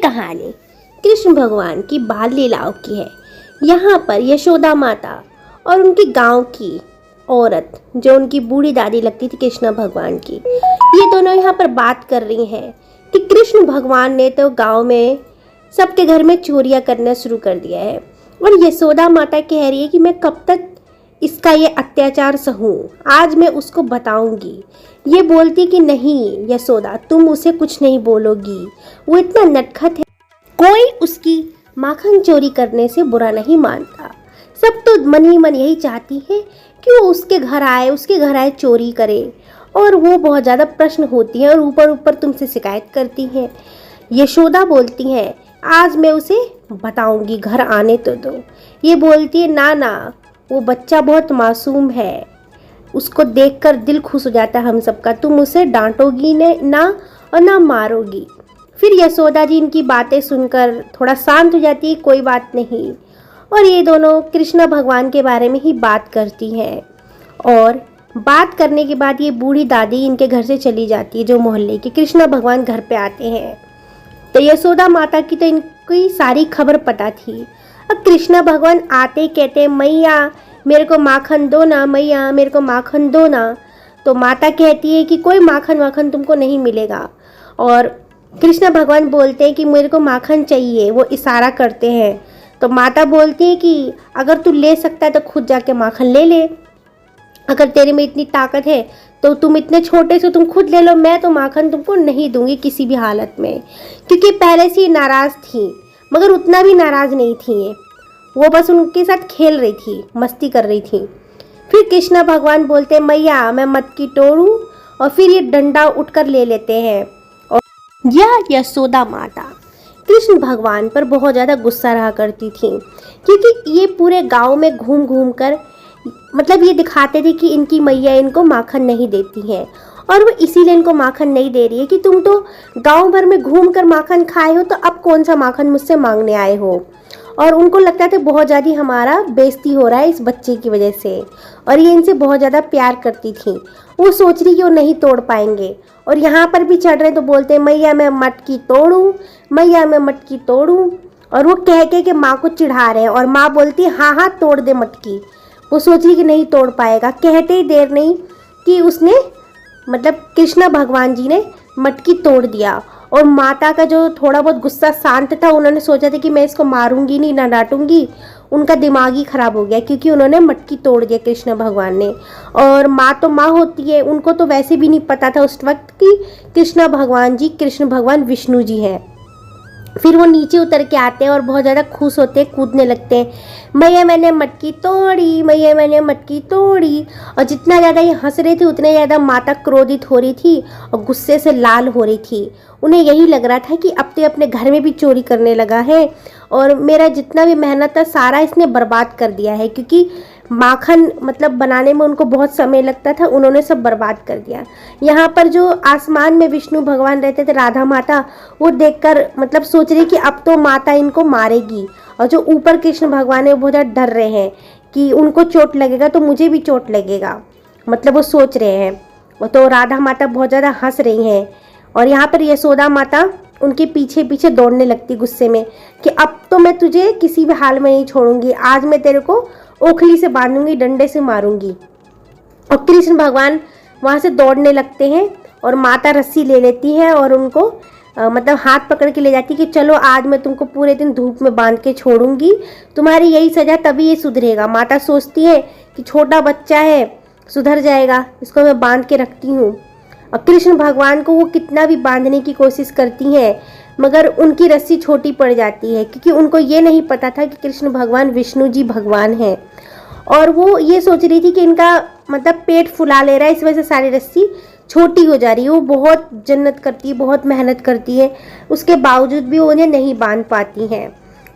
कहानी कृष्ण भगवान की बाल लीलाओं की है। यहाँ पर यशोदा माता और उनके गांव की औरत जो उनकी बूढ़ी दादी लगती थी कृष्ण भगवान की, ये दोनों यहाँ पर बात कर रही हैं कि कृष्ण भगवान ने तो गांव में सबके घर में चोरियां करना शुरू कर दिया है और यशोदा माता कह रही है कि मैं कब तक इसका ये अत्याचार सहूं, आज मैं उसको बताऊंगी। ये बोलती कि नहीं यशोदा, तुम उसे कुछ नहीं बोलोगी, वो इतना नटखट है, कोई उसकी माखन चोरी करने से बुरा नहीं मानता। सब तो मन ही मन यही चाहती है कि वो उसके घर आए चोरी करे, और वो बहुत ज़्यादा प्रश्न होती है और ऊपर ऊपर तुमसे शिकायत करती हैं। यशोदा बोलती हैं आज मैं उसे बताऊंगी, घर आने तो दो। ये बोलती है ना ना, वो बच्चा बहुत मासूम है, उसको देखकर दिल खुश हो जाता है हम सबका, तुम उसे डांटोगी ना और ना मारोगी। फिर यशोदा जी इनकी बातें सुनकर थोड़ा शांत हो जाती है, कोई बात नहीं। और ये दोनों कृष्ण भगवान के बारे में ही बात करती हैं। और बात करने के बाद ये बूढ़ी दादी इनके घर से चली जाती है, जो मोहल्ले के कृष्ण भगवान घर पे आते हैं। तो यशोदा माता की तो इनकी सारी खबर पता थी। अब कृष्ण भगवान आते कहते मैया मेरे को माखन दो ना, मैया मेरे को माखन दो ना। तो माता कहती है कि कोई माखन वाखन तुमको नहीं मिलेगा। और कृष्ण भगवान बोलते हैं कि मेरे को माखन चाहिए, वो इशारा करते हैं। तो माता बोलती है कि अगर तू ले सकता है तो खुद जाके माखन ले ले, अगर तेरे में इतनी ताकत है तो तुम इतने छोटे से तुम खुद ले लो, मैं तो माखन तुमको नहीं दूंगी किसी भी हालत में। क्योंकि पहले से ही नाराज़ थी, मगर उतना भी नाराज़ नहीं थी ये, वो बस उनके साथ खेल रही थी, मस्ती कर रही थी। फिर कृष्ण भगवान बोलते मैया मैं मटकी तोड़ूं, और फिर ये डंडा उठकर ले लेते हैं। और यह यशोदा माता कृष्ण भगवान पर बहुत ज़्यादा गुस्सा रहा करती थी, क्योंकि ये पूरे गांव में घूम घूम कर मतलब ये दिखाते थे कि इनकी मैया इनको माखन नहीं देती है, और वो इसीलिए इनको माखन नहीं दे रही है कि तुम तो गांव भर में घूम कर माखन खाए हो, तो अब कौन सा माखन मुझसे मांगने आए हो। और उनको लगता था बहुत ज़्यादा हमारा बेइज्जती हो रहा है इस बच्चे की वजह से, और ये इनसे बहुत ज़्यादा प्यार करती थी। वो सोच रही कि वो नहीं तोड़ पाएंगे, और यहाँ पर भी चढ़ रहे तो बोलते मैया मैं मटकी तोड़ूं, मैया मैं मटकी तोड़ूं। और वो कह के माँ को चिढ़ा रहे हैं, और माँ बोलती हाँ हाँ तोड़ दे मटकी। वो सोच रही कि नहीं तोड़ पाएगा, कहते ही देर नहीं कि उसने मतलब कृष्ण भगवान जी ने मटकी तोड़ दिया। और माता का जो थोड़ा बहुत गुस्सा शांत था, उन्होंने सोचा था कि मैं इसको मारूंगी नहीं, ना डांटूंगी, उनका दिमाग ही खराब हो गया क्योंकि उन्होंने मटकी तोड़ दिया कृष्ण भगवान ने। और माँ तो माँ होती है, उनको तो वैसे भी नहीं पता था उस वक्त कि कृष्ण भगवान विष्णु जी हैं। फिर वो नीचे उतर के आते हैं और बहुत ज़्यादा खुश होते हैं, कूदने लगते हैं, मैया मैंने मटकी तोड़ी, मैया मैंने मटकी तोड़ी। और जितना ज़्यादा ये हंस रहे थे उतने ज़्यादा माता क्रोधित हो रही थी और गुस्से से लाल हो रही थी। उन्हें यही लग रहा था कि अब तो अपने घर में भी चोरी करने लगा है, और मेरा जितना भी मेहनत था सारा इसने बर्बाद कर दिया है। क्योंकि माखन मतलब बनाने में उनको बहुत समय लगता था, उन्होंने सब बर्बाद कर दिया। यहाँ पर जो आसमान में विष्णु भगवान रहते थे, राधा माता, वो देखकर मतलब सोच रही कि अब तो माता इनको मारेगी। और जो ऊपर कृष्ण भगवान है वो बहुत ज़्यादा डर रहे हैं कि उनको चोट लगेगा तो मुझे भी चोट लगेगा, मतलब वो सोच रहे हैं। तो राधा माता बहुत ज़्यादा हंस रही हैं, और यहाँ पर यशोदा माता उनके पीछे पीछे दौड़ने लगती गुस्से में कि अब तो मैं तुझे किसी भी हाल में नहीं छोड़ूंगी, आज मैं तेरे को ओखली से बांधूंगी, डंडे से मारूंगी। और कृष्ण भगवान वहाँ से दौड़ने लगते हैं, और माता रस्सी ले लेती है और उनको मतलब हाथ पकड़ के ले जाती कि चलो आज मैं तुमको पूरे दिन धूप में बांध के छोड़ूंगी, तुम्हारी यही सज़ा, तभी ये सुधरेगा। माता सोचती है कि छोटा बच्चा है, सुधर जाएगा, इसको मैं बांध के रखती हूँ। और कृष्ण भगवान को वो कितना भी बांधने की कोशिश करती हैं, मगर उनकी रस्सी छोटी पड़ जाती है, क्योंकि उनको ये नहीं पता था कि कृष्ण भगवान विष्णु जी भगवान हैं। और वो ये सोच रही थी कि इनका मतलब पेट फुला ले रहा है, इस वजह से सारी रस्सी छोटी हो जा रही है। वो बहुत जन्नत करती है, बहुत मेहनत करती है, उसके बावजूद भी वो उन्हें नहीं बांध पाती हैं।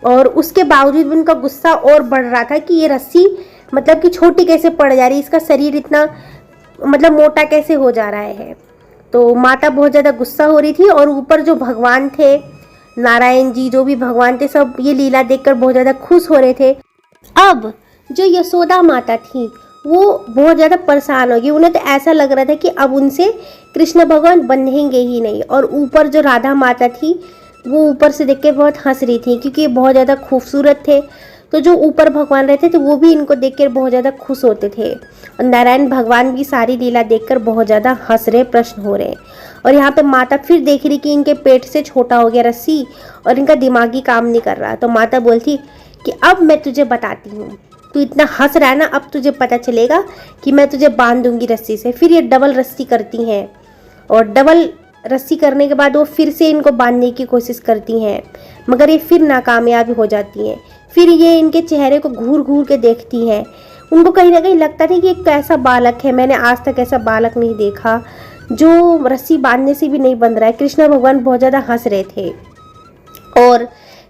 और उसके बावजूद भी उनका गुस्सा और बढ़ रहा था कि ये रस्सी मतलब कि छोटी कैसे पड़ जा रही है, इसका शरीर इतना मतलब मोटा कैसे हो जा रहा है। तो माता बहुत ज़्यादा गुस्सा हो रही थी, और ऊपर जो भगवान थे, नारायण जी जो भी भगवान थे, सब ये लीला देखकर बहुत ज़्यादा खुश हो रहे थे। अब जो यशोदा माता थी वो बहुत ज़्यादा परेशान हो गई, उन्हें तो ऐसा लग रहा था कि अब उनसे कृष्ण भगवान बंधेंगे ही नहीं। और ऊपर जो राधा माता थी वो ऊपर से देख के बहुत हंस रही थी, क्योंकि ये बहुत ज़्यादा खूबसूरत थे। तो जो ऊपर भगवान रहते थे वो भी इनको देखकर बहुत ज़्यादा खुश होते थे, और नारायण भगवान की सारी लीला देखकर बहुत ज़्यादा हंस रहे, प्रश्न हो रहे। और यहाँ पे माता फिर देख रही कि इनके पेट से छोटा हो गया रस्सी और इनका दिमागी काम नहीं कर रहा। तो माता बोलती कि अब मैं तुझे बताती हूँ, तू इतना हंस रहा है ना, अब तुझे पता चलेगा कि मैं तुझे बांध दूंगी रस्सी से। फिर ये डबल रस्सी करती हैं, और डबल रस्सी करने के बाद वो फिर से इनको बांधने की कोशिश करती हैं, मगर ये फिर नाकामयाब हो जाती हैं। फिर ये इनके चेहरे को घूर घूर के देखती हैं। उनको कहीं ना कहीं लगता था कि एक कैसा बालक है, मैंने आज तक ऐसा बालक नहीं देखा जो रस्सी बांधने से भी नहीं बंध रहा है। कृष्ण भगवान बहुत ज़्यादा हंस रहे थे, और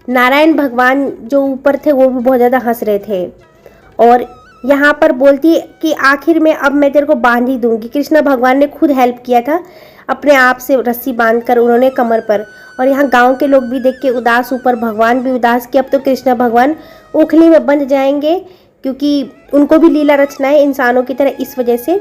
नारायण भगवान जो ऊपर थे वो भी बहुत ज़्यादा हंस रहे थे। और यहाँ पर बोलती है कि आखिर में अब मैं तेरे को बांध ही दूंगी। कृष्ण भगवान ने खुद हेल्प किया था, अपने आप से रस्सी बांधकर उन्होंने कमर पर। और यहाँ गांव के लोग भी देख के उदास, ऊपर भगवान भी उदास कि अब तो कृष्ण भगवान ओखली में बंध जाएंगे, क्योंकि उनको भी लीला रचना है इंसानों की तरह, इस वजह से।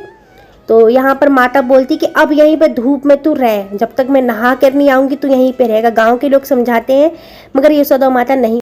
तो यहाँ पर माता बोलती कि अब यहीं पर धूप में तू रह, जब तक मैं नहा कर नहीं आऊँगी तू यहीं पे रहेगा। गाँव के लोग समझाते हैं, मगर यशोदा माता नहीं